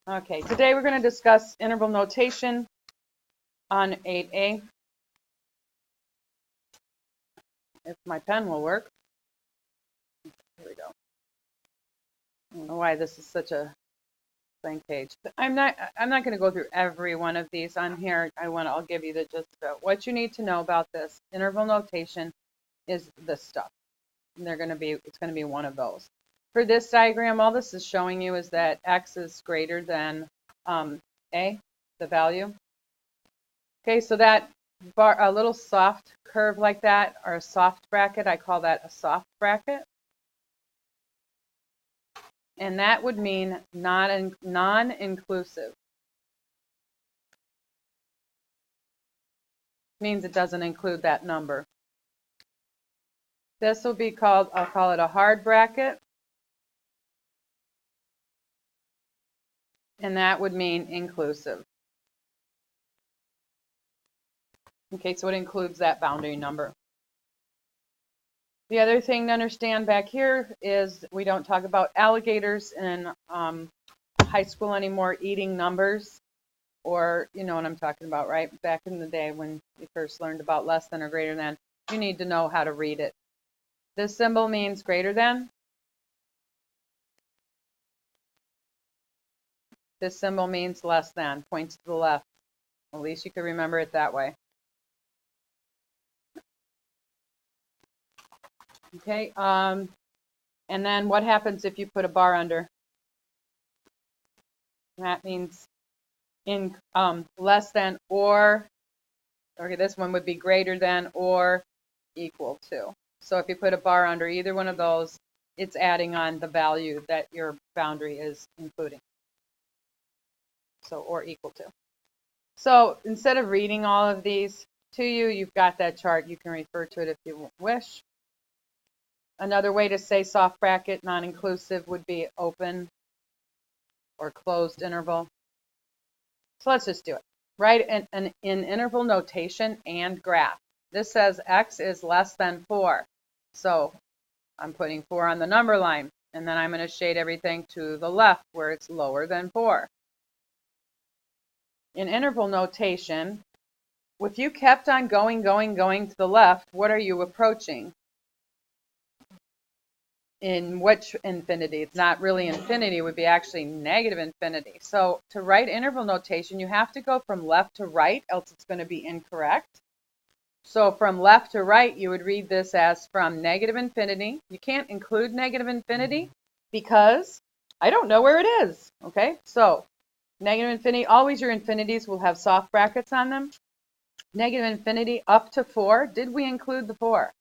Okay, today we're going to discuss interval notation on 8A. If my pen will work. Here we go. I don't know why this is such a blank page. I'm not going to go through every one of these on here. I'll give you the gist of it. What you need to know about this interval notation is this stuff. And it's going to be one of those. For this diagram, all this is showing you is that x is greater than a, the value. Okay, so that bar, a little soft curve like that, or a soft bracket, I call that a soft bracket. And that would mean non-inclusive. Means it doesn't include that number. This will be called, I'll call it a hard bracket. And that would mean inclusive. Okay, so it includes that boundary number. The other thing to understand back here is we don't talk about alligators in high school anymore eating numbers, or you know what I'm talking about, right? Back in the day when you first learned about less than or greater than, you need to know how to read it. This symbol means greater than. This symbol means less than, points to the left. At least you can remember it that way. Okay, and then what happens if you put a bar under? That means in less than or, okay, this one would be greater than or equal to. So if you put a bar under either one of those, it's adding on the value that your boundary is including. So, or equal to. So instead of reading all of these to you, you've got that chart. You can refer to it if you wish. Another way to say soft bracket, non-inclusive, would be open or closed interval. So let's just do it. Write in interval notation and graph. This says x is less than 4. So I'm putting 4 on the number line, and then I'm going to shade everything to the left where it's lower than 4. In interval notation, if you kept on going to the left, what are you approaching? In which infinity? It's not really infinity, it would be actually negative infinity. So to write interval notation, you have to go from left to right, else it's going to be incorrect. So from left to right, you would read this as from negative infinity. You can't include negative infinity because I don't know where it is. Okay, so negative infinity, always your infinities will have soft brackets on them. Negative infinity up to 4. Did we include the 4?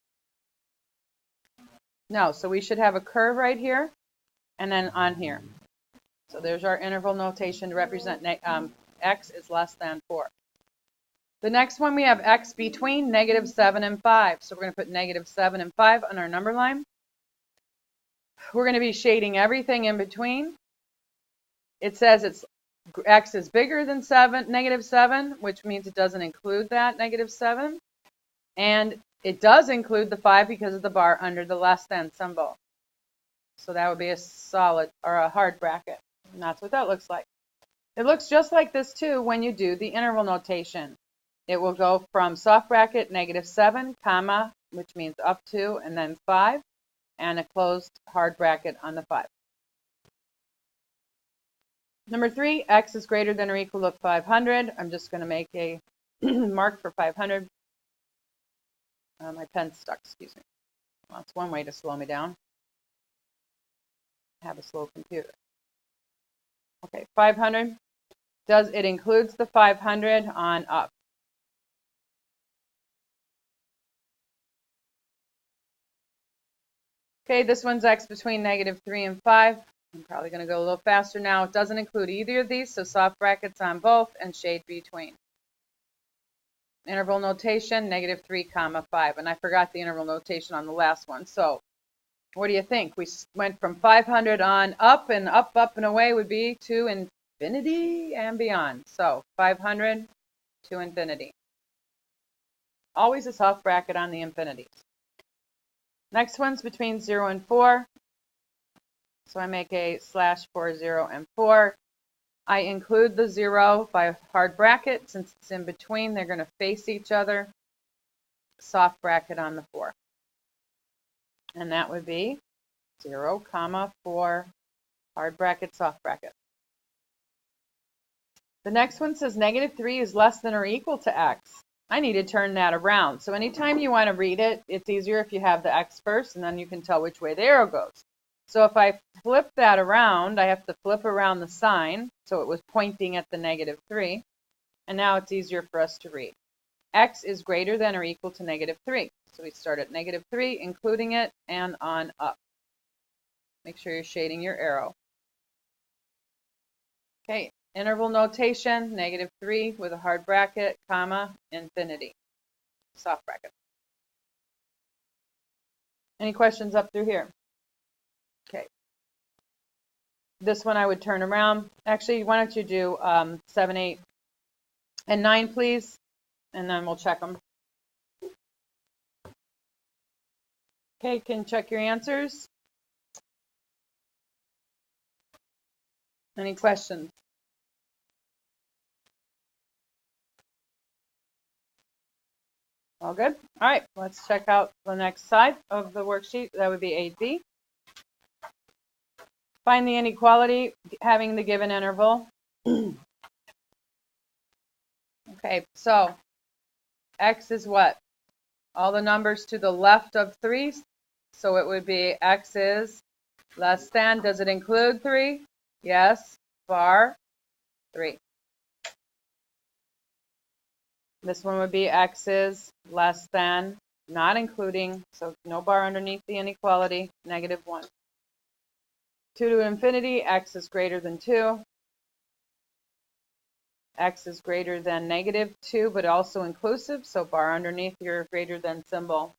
No, so we should have a curve right here and then on here. So there's our interval notation to represent x is less than 4. The next one, we have x between negative 7 and 5. So we're going to put negative 7 and 5 on our number line. We're going to be shading everything in between. It says x is bigger than negative 7, which means it doesn't include that negative 7. And it does include the 5 because of the bar under the less than symbol. So that would be a solid or a hard bracket. And that's what that looks like. It looks just like this too when you do the interval notation. It will go from soft bracket negative 7, comma, which means up to, and then 5, and a closed hard bracket on the 5. Number 3, x is greater than or equal to 500. I'm just going to make a mark for 500. My pen's stuck, excuse me. Well, that's one way to slow me down. I have a slow computer. Okay, 500. It includes the 500 on up. Okay, this one's x between negative 3 and 5. I'm probably going to go a little faster now. It doesn't include either of these, so soft brackets on both and shade between. Interval notation, negative 3, comma 5. And I forgot the interval notation on the last one. So what do you think? We went from 500 on up, and up and away would be to infinity and beyond. So 500 to infinity. Always a soft bracket on the infinities. Next one's between 0 and 4. So I make a slash for 0 and 4. I include the 0 by a hard bracket. Since it's in between, they're going to face each other. Soft bracket on the 4. And that would be 0, 4, hard bracket, soft bracket. The next one says -3 is less than or equal to x. I need to turn that around. So anytime you want to read it, it's easier if you have the x first, and then you can tell which way the arrow goes. So if I flip that around, I have to flip around the sign, so it was pointing at the -3, and now it's easier for us to read. X is greater than or equal to -3. So we start at -3, including it, and on up. Make sure you're shading your arrow. Okay, interval notation, -3 with a hard bracket, comma, infinity, soft bracket. Any questions up through here? Okay. This one I would turn around. Actually, why don't you do 7, 8, and 9, please, and then we'll check them. Okay, can check your answers. Any questions? All good? All right, let's check out the next side of the worksheet. That would be 8B. Find the inequality having the given interval. Okay, so x is what? All the numbers to the left of 3. So it would be x is less than. Does it include 3? Yes. Bar 3. This one would be x is less than, not including, so no bar underneath the inequality, -1. 2 to infinity, x is greater than 2. X is greater than -2, but also inclusive, so bar underneath your greater than symbol.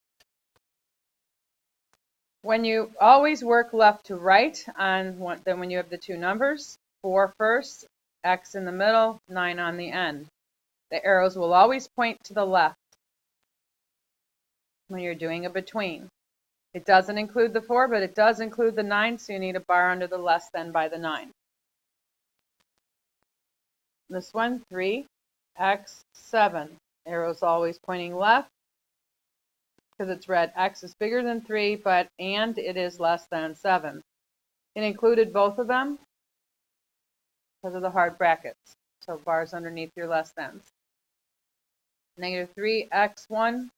When you always work left to right on one, then when you have the two numbers, 4 first, x in the middle, 9 on the end. The arrows will always point to the left when you're doing a between. It doesn't include the 4, but it does include the 9, so you need a bar under the less than by the 9. This one, 3, x, 7. Arrow's always pointing left because it's red. X is bigger than 3, and it is less than 7. It included both of them because of the hard brackets. So bars underneath your less thans. -3, x1.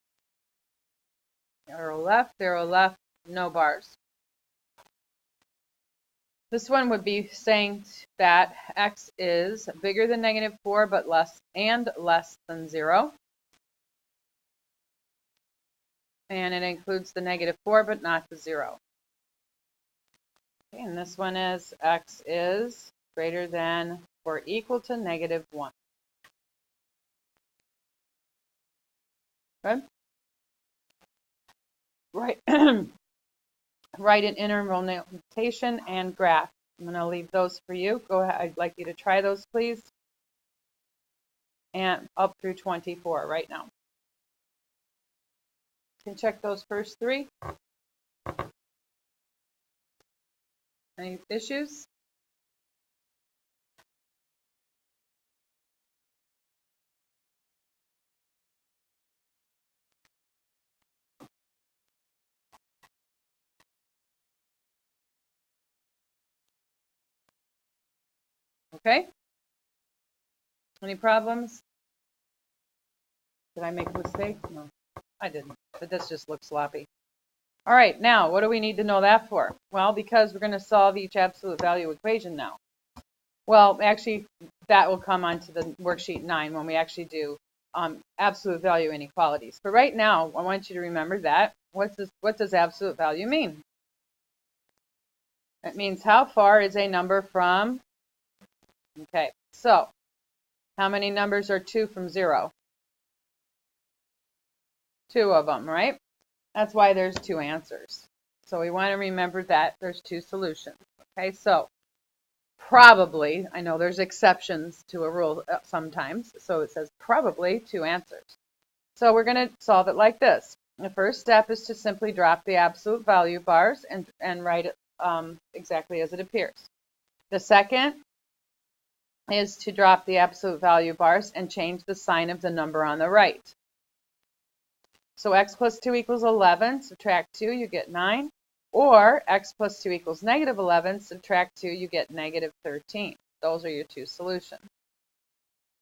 Arrow left, no bars. This one would be saying that x is bigger than -4, but less than 0. And it includes the -4, but not the 0. Okay, and this one is x is greater than or equal to -1. Good? Right. Write an interval notation and graph. I'm going to leave those for you. Go ahead. I'd like you to try those, please. And up through 24 right now. You can check those first 3. Any issues? Okay. Any problems? Did I make a mistake? No, I didn't. But this just looks sloppy. All right, now, what do we need to know that for? Well, because we're going to solve each absolute value equation now. Well, actually, that will come onto the worksheet 9 when we actually do absolute value inequalities. But right now, I want you to remember that. What does absolute value mean? It means how far is a number from... Okay, so how many numbers are 2 from 0? 2 of them, right? That's why there's 2 answers. So we want to remember that there's 2 solutions. Okay, so probably, I know there's exceptions to a rule sometimes, so it says probably 2 answers. So we're going to solve it like this. The first step is to simply drop the absolute value bars and write it exactly as it appears. The second is to drop the absolute value bars and change the sign of the number on the right. So x plus 2 equals 11, subtract 2, you get 9. Or x plus 2 equals negative 11, subtract 2, you get negative 13. Those are your two solutions.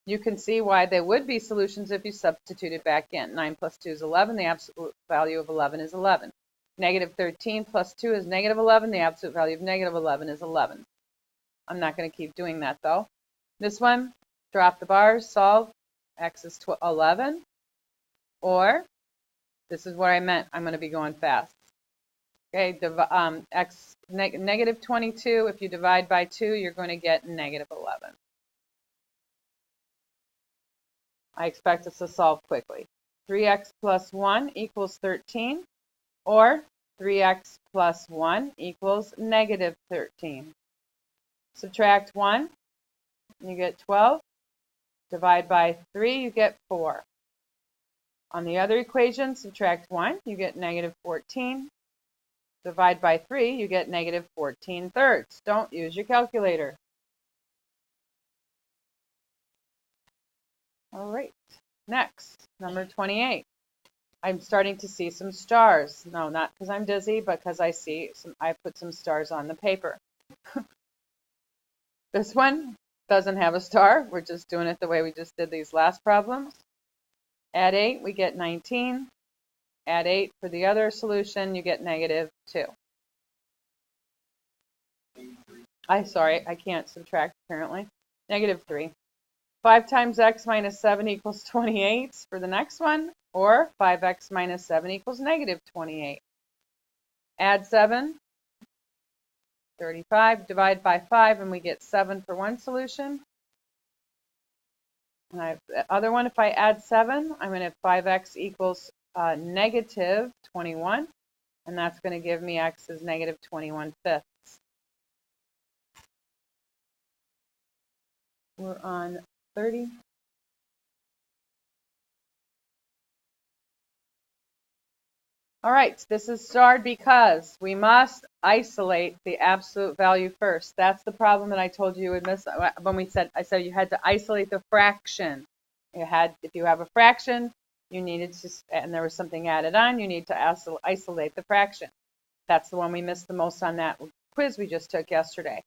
You can see why they would be solutions if you substituted back in. 9 plus 2 is 11, the absolute value of 11 is 11. Negative 13 plus 2 is negative 11, the absolute value of negative 11 is 11. I'm not going to keep doing that though. This one, drop the bars, solve, x is 11, or this is what I meant, I'm going to be going fast. Okay, negative 22, if you divide by 2, you're going to get negative 11. I expect us to solve quickly. 3x plus 1 equals 13, or 3x plus 1 equals negative 13. Subtract 1, you get 12. Divide by 3, you get 4. On the other equation, subtract 1, you get negative 14. Divide by 3, you get negative 14 thirds. Don't use your calculator. All right, next, number 28. I'm starting to see some stars. No, not because I'm dizzy, but because I put some stars on the paper. This one doesn't have a star. We're just doing it the way we just did these last problems. Add 8, we get 19. Add 8 for the other solution, you get negative 2. I can't subtract apparently. Negative 3. 5 times x minus 7 equals 28 for the next one, or 5x minus 7 equals negative 28. Add 7, 35, divide by 5, and we get 7 for one solution. And the other one, if I add 7, I'm going to have 5x equals negative 21, and that's going to give me x is negative 21 fifths. We're on 30. All right, this is starred because we must isolate the absolute value first. That's the problem that I told you would miss when I said you had to isolate the fraction. If you have a fraction, you needed to, and there was something added on, you need to isolate the fraction. That's the one we missed the most on that quiz we just took yesterday.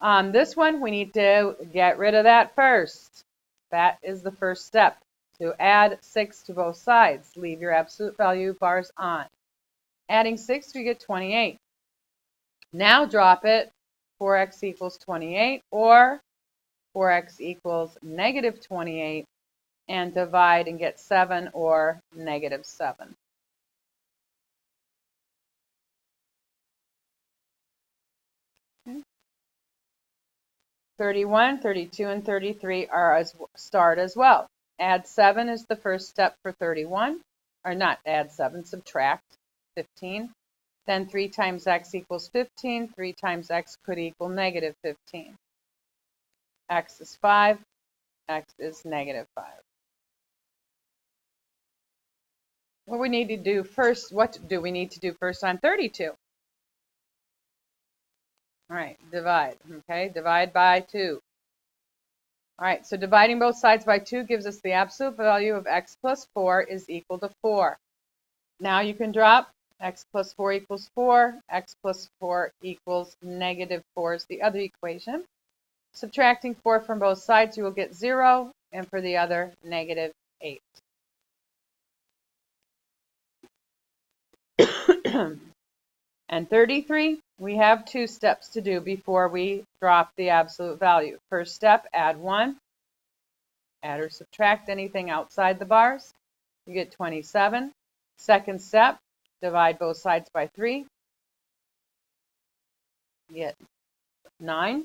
On this one, we need to get rid of that first. That is the first step. To add 6 to both sides, leave your absolute value bars on. Adding 6, we get 28. Now drop it, 4x equals 28, or 4x equals negative 28, and divide and get 7 or negative 7. Okay. 31, 32, and 33 are starred as well. Add 7 is the first step for 31, or not add 7, subtract 15. Then 3 times x equals 15. 3 times x could equal negative 15. X is 5. X is negative 5. What we need to do first, what do we need to do first on 32? All right, divide. Okay, divide by 2. All right, so dividing both sides by 2 gives us the absolute value of x plus 4 is equal to 4. Now you can drop x plus 4 equals 4. X plus 4 equals negative 4 is the other equation. Subtracting 4 from both sides, you will get 0, and for the other, negative 8. And 33, we have 2 steps to do before we drop the absolute value. First step, add 1. Add or subtract anything outside the bars. You get 27. Second step, divide both sides by 3. You get 9.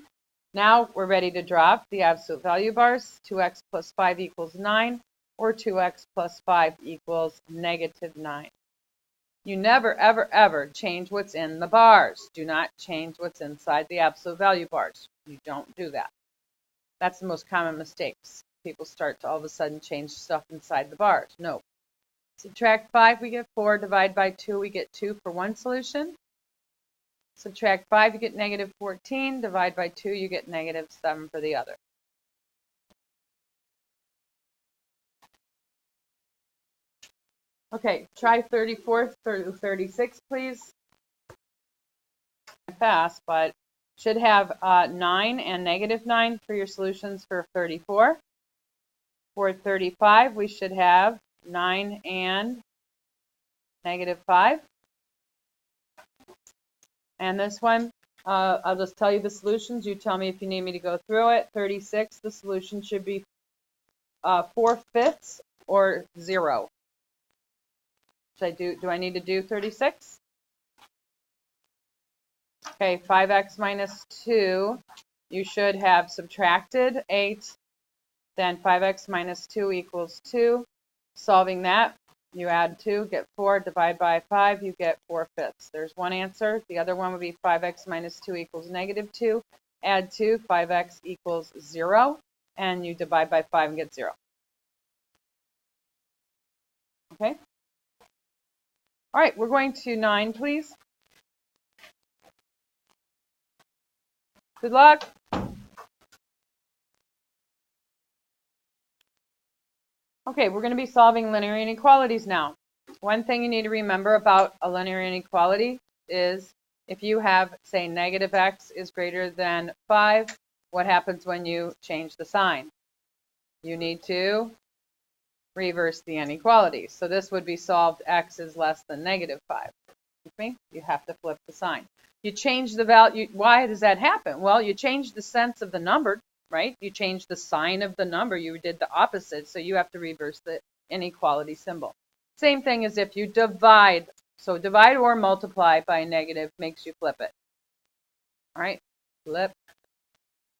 Now we're ready to drop the absolute value bars. 2x plus 5 equals 9, or 2x plus 5 equals negative 9. You never, ever, ever change what's in the bars. Do not change what's inside the absolute value bars. You don't do that. That's the most common mistakes. People start to all of a sudden change stuff inside the bars. No. Subtract 5, we get 4. Divide by 2, we get 2 for one solution. Subtract 5, you get negative 14. Divide by 2, you get negative 7 for the other. Okay, try 34 through 36, please. Fast, but should have 9 and -9 for your solutions for 34. For 35, we should have 9 and -5. And this one, I'll just tell you the solutions. You tell me if you need me to go through it. 36, the solution should be 4/5 or 0. Do I need to do 36? Okay, 5x minus 2, you should have subtracted 8, then 5x minus 2 equals 2. Solving that, you add 2, get 4, divide by 5, you get 4/5. There's one answer. The other one would be 5x minus 2 equals -2. Add 2, 5x equals 0, and you divide by 5 and get 0. Okay? All right, we're going to 9, please. Good luck. Okay, we're going to be solving linear inequalities now. One thing you need to remember about a linear inequality is if you have, say, -x is greater than 5, what happens when you change the sign? You need to reverse the inequality. So this would be solved x is less than -5. With me? You have to flip the sign. You change the value. Why does that happen? Well, you change the sense of the number, right? You change the sign of the number. You did the opposite, so you have to reverse the inequality symbol. Same thing as if you divide. So divide or multiply by a negative makes you flip it. All right, flip.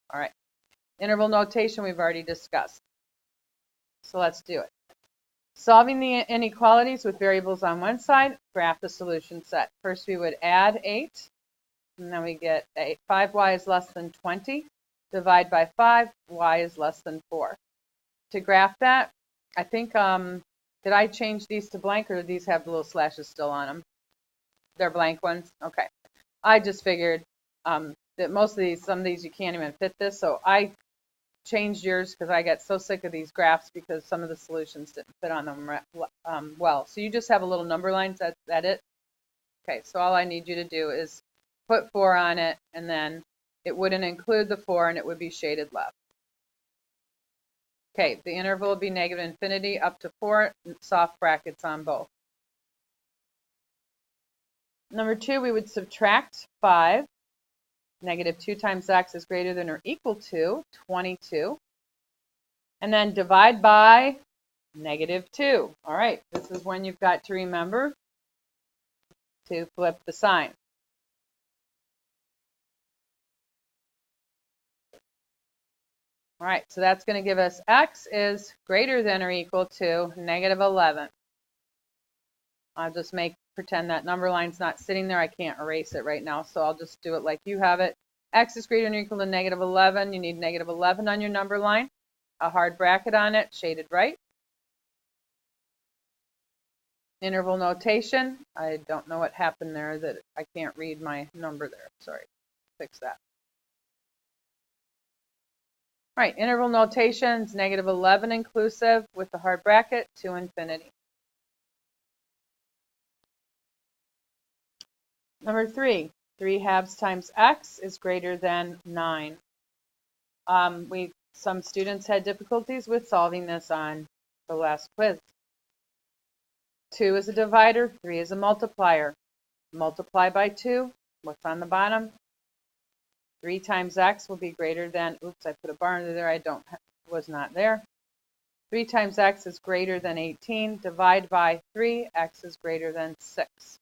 All right. Interval notation we've already discussed. So let's do it. Solving the inequalities with variables on one side, graph the solution set. First we would add 8, and then we get 5y is less than 20. Divide by 5, y is less than 4. To graph that, I think, did I change these to blank, or do these have the little slashes still on them? They're blank ones? Okay. I just figured that most of these, some of these you can't even fit this, so I changed yours because I get so sick of these graphs because some of the solutions didn't fit on them well. So you just have a little number lines, that's it? Okay, so all I need you to do is put 4 on it, and then it wouldn't include the 4, and it would be shaded left. Okay, the interval would be -infinity up to 4, soft brackets on both. Number 2, we would subtract 5. -2 times x is greater than or equal to 22. And then divide by -2. All right, this is when you've got to remember to flip the sign. All right, so that's going to give us x is greater than or equal to -11. I'll just pretend that number line's not sitting there. I can't erase it right now, so I'll just do it like you have it. X is greater than or equal to -11. You need -11 on your number line. A hard bracket on it, shaded right. Interval notation. I don't know what happened there, that I can't read my number there. Sorry, fix that. All right, interval notation is -11 inclusive with the hard bracket to infinity. Number 3, 3/2 times x is greater than 9. Some students had difficulties with solving this on the last quiz. 2 is a divider, 3 is a multiplier. Multiply by 2, what's on the bottom? 3 times x will be greater than, oops, I put a bar under there, was not there. 3 times x is greater than 18. Divide by 3, x is greater than 6.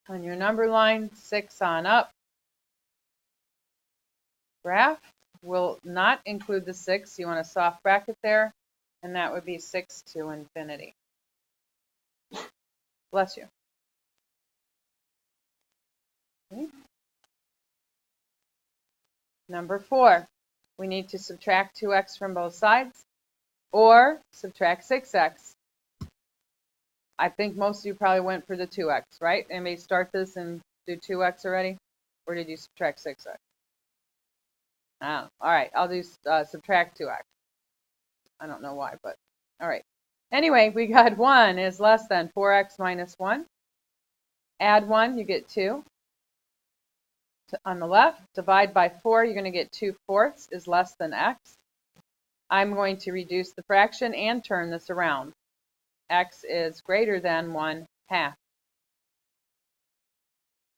On your number line, 6 on up. Graph will not include the 6. You want a soft bracket there, and that would be 6 to infinity. Bless you. Okay. Number 4, we need to subtract 2x from both sides, or subtract 6x. I think most of you probably went for the 2x, right? Anybody start this and do 2x already? Or did you subtract 6x? Oh, all right, I'll do subtract 2x. I don't know why, but all right. Anyway, we got 1 is less than 4x minus 1. Add 1, you get 2. On the left, divide by 4, you're going to get 2/4 is less than x. I'm going to reduce the fraction and turn this around. X is greater than 1/2.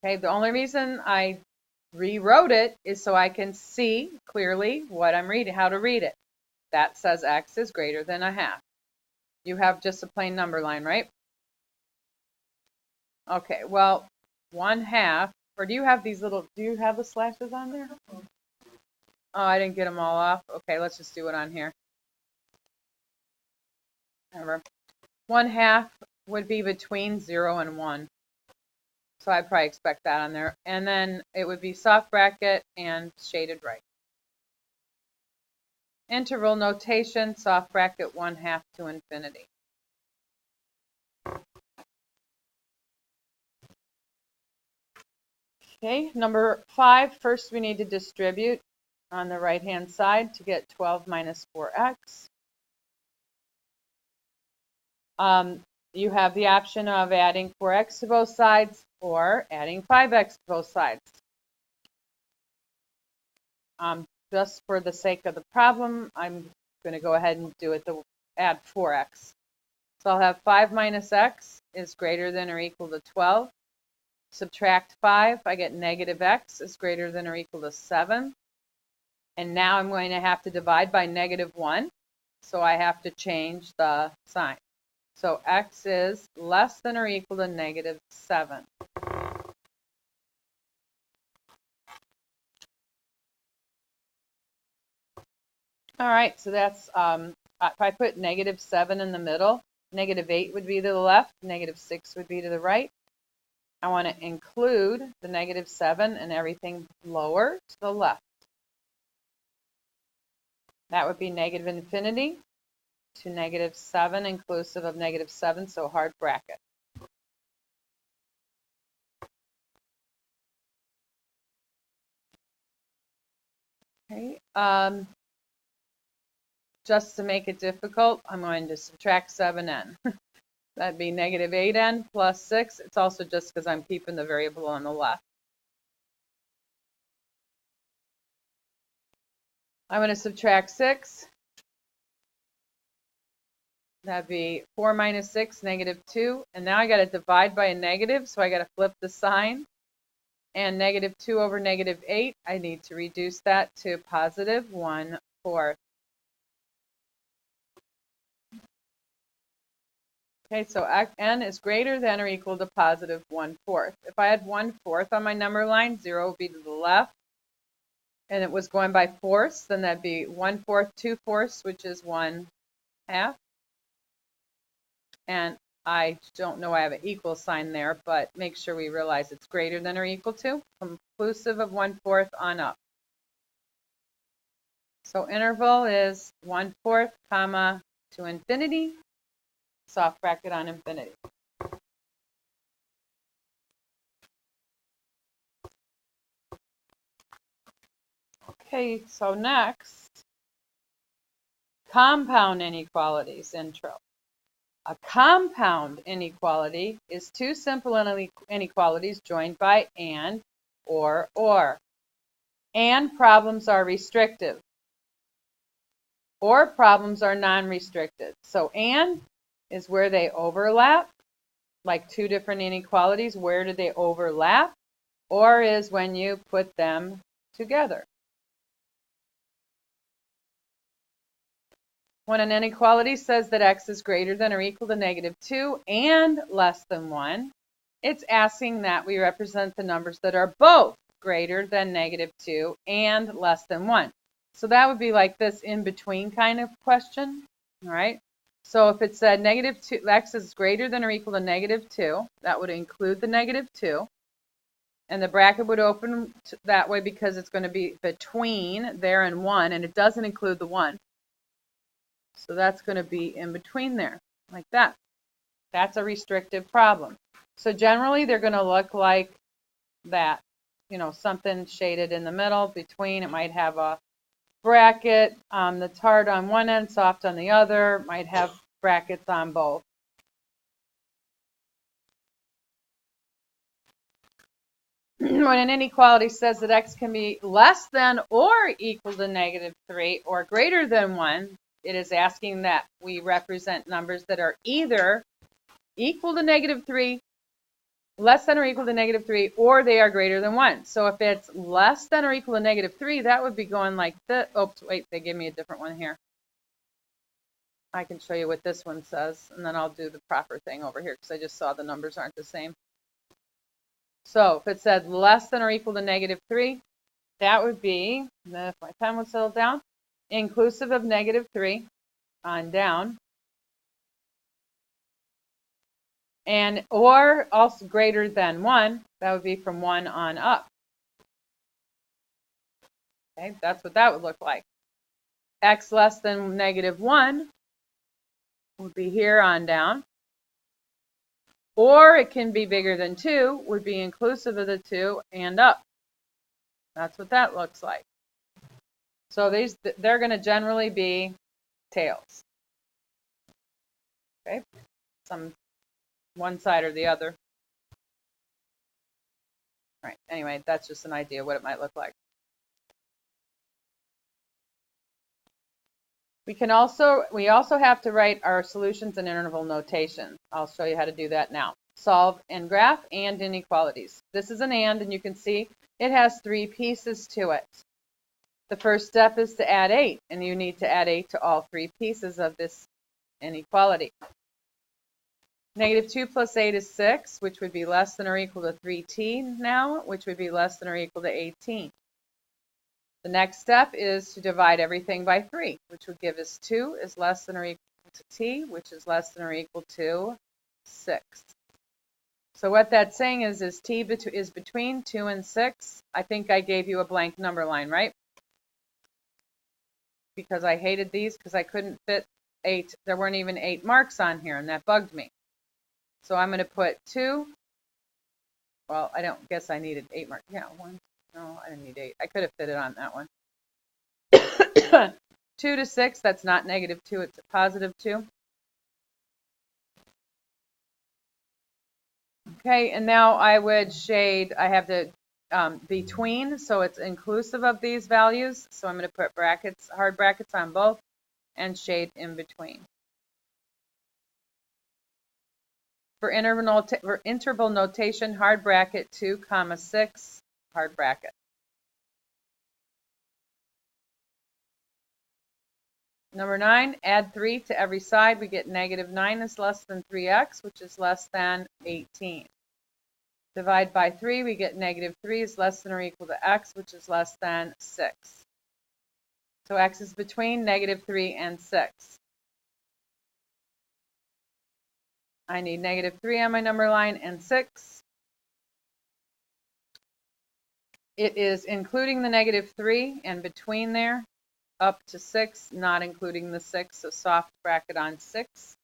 Okay, the only reason I rewrote it is so I can see clearly what I'm reading, how to read it. That says x is greater than 1/2. You have just a plain number line, right? Okay, well, 1/2, or do you have these little, do you have the slashes on there? Oh, I didn't get them all off. Okay, let's just do it on here. Remember, 1/2 would be between 0 and 1. So I'd probably expect that on there. And then it would be soft bracket and shaded right. Interval notation, soft bracket 1/2 to infinity. Okay, number 5, first we need to distribute on the right-hand side to get 12 minus 4x. You have the option of adding 4x to both sides or adding 5x to both sides. Just for the sake of the problem, I'm going to go ahead and do it to add 4x. So I'll have 5 minus x is greater than or equal to 12. Subtract 5, I get negative x is greater than or equal to 7. And now I'm going to have to divide by negative 1. So I have to change the sign. So x is less than or equal to negative 7. All right, so that's, if I put negative 7 in the middle, negative 8 would be to the left, negative 6 would be to the right. I want to include the negative 7 and everything lower to the left. That would be negative infinity to negative 7 inclusive of negative 7, so hard bracket. Okay. Just to make it difficult, I'm going to subtract 7n. That'd be negative 8n plus 6. It's also just because I'm keeping the variable on the left. I'm going to subtract 6. That'd be 4 minus 6, negative 2. And now I got to divide by a negative, so I got to flip the sign. And negative 2 over negative 8, I need to reduce that to positive 1/4. Okay, so n is greater than or equal to positive 1/4. If I had 1/4 on my number line, 0 would be to the left. And it was going by fourths, then that'd be 1/4, 2/4, which is 1/2. And I don't know I have an equal sign there, but make sure we realize it's greater than or equal to, inclusive of 1/4 on up. So interval is 1/4, comma, to infinity, soft bracket on infinity. Okay, so next, compound inequalities intro. A compound inequality is two simple inequalities joined by and or. And problems are restrictive. Or problems are non-restrictive. So and is where they overlap, like two different inequalities. Where do they overlap? Or is when you put them together. When an inequality says that x is greater than or equal to negative 2 and less than 1, it's asking that we represent the numbers that are both greater than negative 2 and less than 1. So that would be like this in-between kind of question, all right? So if it said negative 2, x is greater than or equal to negative 2, that would include the negative 2. And the bracket would open that way because it's going to be between there and 1, and it doesn't include the 1. So that's going to be in between there, like that. That's a restrictive problem. So generally, they're going to look like that. You know, something shaded in the middle, between. It might have a bracket that's hard on one end, soft on the other, might have brackets on both. When an inequality says that x can be less than or equal to -3 or greater than 1, it is asking that we represent numbers that are either equal to -3, less than or equal to -3, or they are greater than 1. So if it's less than or equal to -3, that would be going like this. Oops, wait, they gave me a different one here. I can show you what this one says, and then I'll do the proper thing over here because I just saw the numbers aren't the same. So if it said less than or equal to -3, that would be, if my pen would settle down, inclusive of -3 on down, and or also greater than 1, that would be from 1 on up. Okay, that's what that would look like. X less than -1 would be here on down. Or it can be bigger than 2, would be inclusive of the 2 and up. That's what that looks like. So they're going to generally be tails. Okay, one side or the other. All right, anyway, that's just an idea of what it might look like. We also have to write our solutions in interval notation. I'll show you how to do that now. Solve and graph and inequalities. This is an and you can see it has 3 pieces to it. The first step is to add 8, and you need to add 8 to all 3 pieces of this inequality. -2 plus 8 is 6, which would be less than or equal to 3t now, which would be less than or equal to 18. The next step is to divide everything by 3, which would give us 2 is less than or equal to t, which is less than or equal to 6. So what that's saying is t is between 2 and 6. I think I gave you a blank number line, right? Because I hated these because I couldn't fit 8. There weren't even 8 marks on here, and that bugged me. So I'm going to put 2. Well, I don't guess I needed 8 marks. Yeah, 1. No, I didn't need 8. I could have fit it on that one. 2 to 6, that's not -2, it's a +2. Okay, and now I would shade, I have the between, so it's inclusive of these values. So I'm going to put brackets, hard brackets on both, and shade in between. For interval notation, hard bracket 2, 6, hard bracket. Number 9, add 3 to every side. We get -9 is less than 3x, which is less than 18. Divide by 3, we get -3 is less than or equal to x, which is less than 6. So x is between -3 and 6. I need -3 on my number line and 6. It is including the -3 and between there, up to 6, not including the 6, so soft bracket on 6.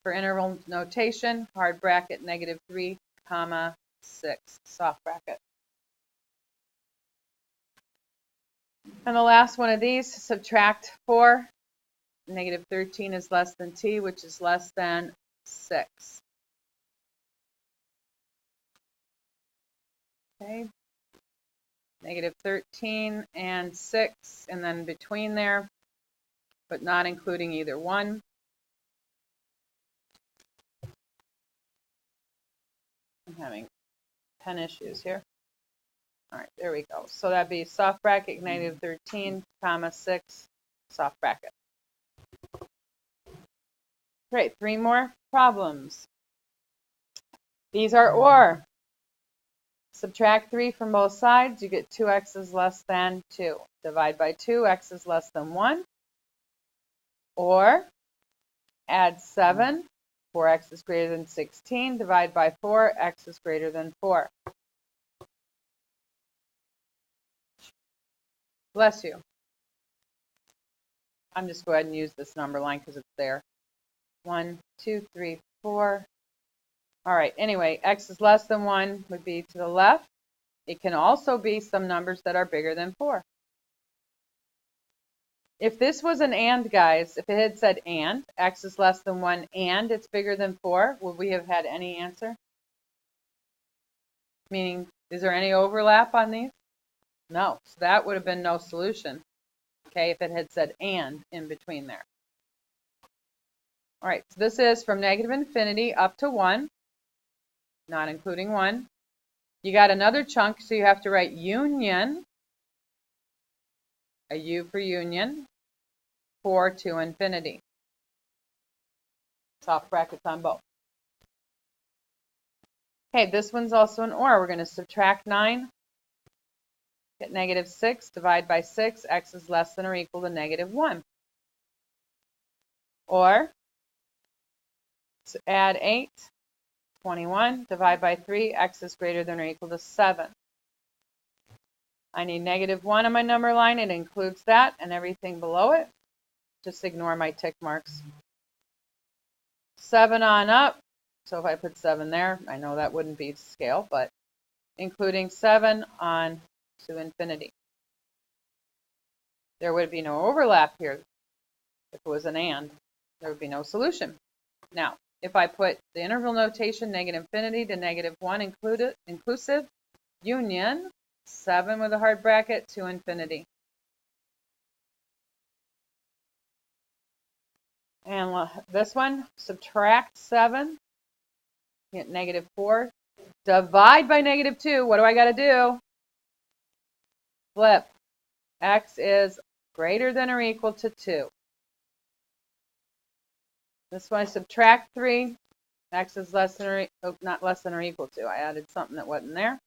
For interval notation, hard bracket -3, 6, soft bracket. And the last one of these, subtract 4. -13 is less than t, which is less than 6. Okay. -13 and 6, and then between there, but not including either one. I'm having pen issues here. All right, there we go. So that'd be soft bracket -13, 6, soft bracket. Great, 3 more problems. These are or. Subtract 3 from both sides, you get 2x is less than 2. Divide by 2, x is less than 1. Or add 7, 4x is greater than 16. Divide by 4, x is greater than 4. Bless you. I'm just going to go ahead and use this number line because it's there. 1, 2, 3, 4. All right, anyway, x is less than 1 would be to the left. It can also be some numbers that are bigger than 4. If this was an and, guys, if it had said and, x is less than 1 and it's bigger than 4, would we have had any answer? Meaning, is there any overlap on these? No. So that would have been no solution, okay, if it had said and in between there. All right, so this is from negative infinity up to 1, not including 1. You got another chunk, so you have to write union, a U for union, 4 to infinity. Soft brackets on both. Okay, this one's also an or. We're going to subtract 9, get negative 6, divide by 6, x is less than or equal to negative 1. Or, add 8, 21, divide by 3, x is greater than or equal to 7. I need negative 1 on my number line. It includes that and everything below it. Just ignore my tick marks. 7 on up. So if I put 7 there, I know that wouldn't be to scale, but including 7 on to infinity. There would be no overlap here. If it was an and, there would be no solution. Now, if I put the interval notation negative infinity to negative 1 inclusive, union, 7 with a hard bracket to infinity. And this one, subtract 7, get negative 4, divide by negative 2. What do I got to do? Flip. X is greater than or equal to 2. This one, I subtract 3. X is less than or not less than or equal to. I added something that wasn't there.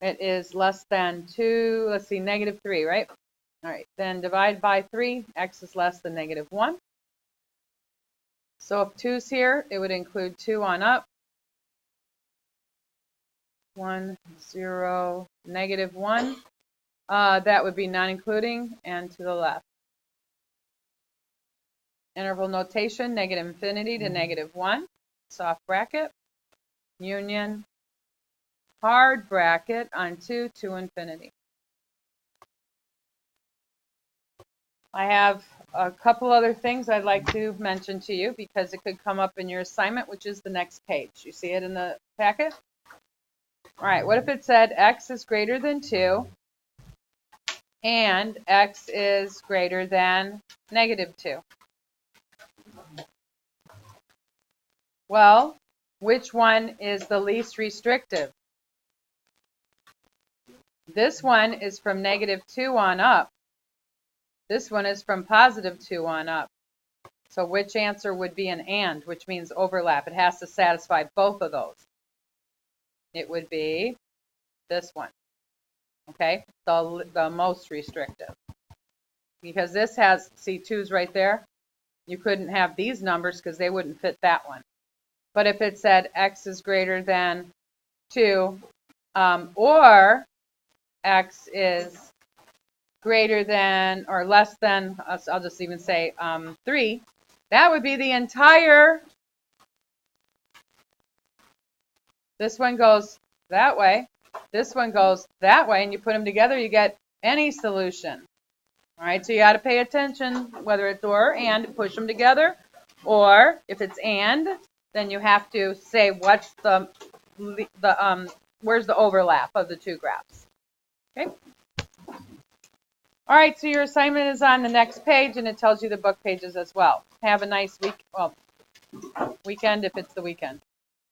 It is less than 2. Let's see, negative 3, right? All right, then divide by 3. X is less than negative 1. So if 2's here, it would include 2 on up. 1, 0, negative 1. That would be non-including and to the left. Interval notation, negative infinity to negative 1. Soft bracket. Union. Hard bracket on 2 to infinity. I have a couple other things I'd like to mention to you because it could come up in your assignment, which is the next page. You see it in the packet? All right, what if it said x is greater than 2 and x is greater than negative 2? Well, which one is the least restrictive? This one is from negative 2 on up. This one is from positive 2 on up. So which answer would be an and, which means overlap? It has to satisfy both of those. It would be this one, okay? The most restrictive. Because this has, see, 2's right there. You couldn't have these numbers because they wouldn't fit that one. But if it said x is greater than 2, or x is greater than or less than, I'll just even say 3, that would be the entire, this one goes that way, this one goes that way, and you put them together, you get any solution. All right, so you got to pay attention whether it's or and, push them together, or if it's and, then you have to say what's where's the overlap of the two graphs. Okay. All right, so your assignment is on the next page, and it tells you the book pages as well. Have a nice weekend if it's the weekend.